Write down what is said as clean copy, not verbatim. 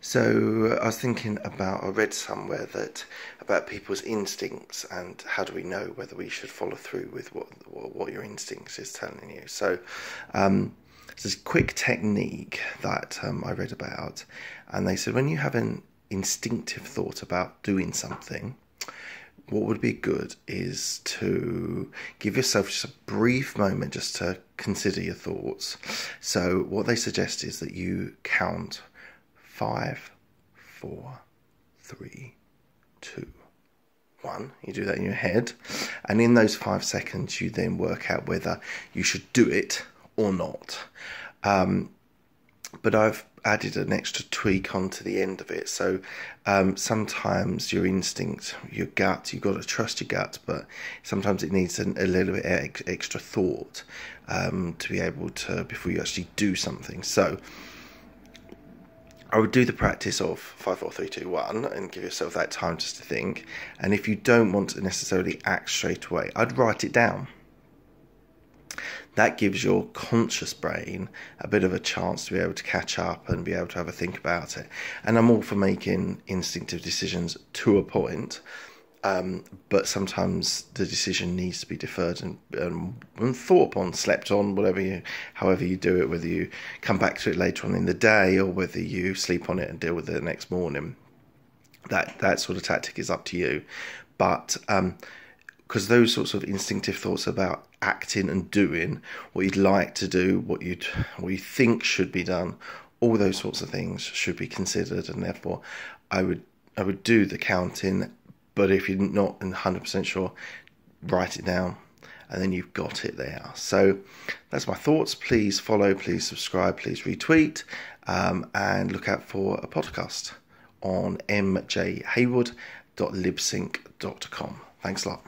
So I was thinking about, I read somewhere that about people's instincts and how do we know whether we should follow through with what your instincts is telling you. So there's this quick technique that I read about, and they said when you have an instinctive thought about doing something, what would be good is to give yourself just a brief moment just to consider your thoughts. So what they suggest is that you count 5, 4, 3, 2, 1. You do that in your head, and in those 5 seconds you then work out whether you should do it or not. But I've added an extra tweak onto the end of it. So sometimes your instinct, your gut, you've got to trust your gut, but sometimes it needs a little bit extra thought to be able to, before you actually do something. So I would do the practice of 5, 4, 3, 2, 1 and give yourself that time just to think. And if you don't want to necessarily act straight away, I'd write it down. That gives your conscious brain a bit of a chance to be able to catch up and be able to have a think about it. And I'm all for making instinctive decisions to a point, but sometimes the decision needs to be deferred and thought upon, slept on, however you do it, whether you come back to it later on in the day or whether you sleep on it and deal with it the next morning. That sort of tactic is up to you. But because those sorts of instinctive thoughts about acting and doing what you'd like to do, what you think should be done, all those sorts of things should be considered, and therefore I would do the counting. But if you're not 100% sure, write it down, and then you've got it there. So that's my thoughts. Please follow, please subscribe, please retweet, and look out for a podcast on mjhayward.libsync.com. Thanks a lot.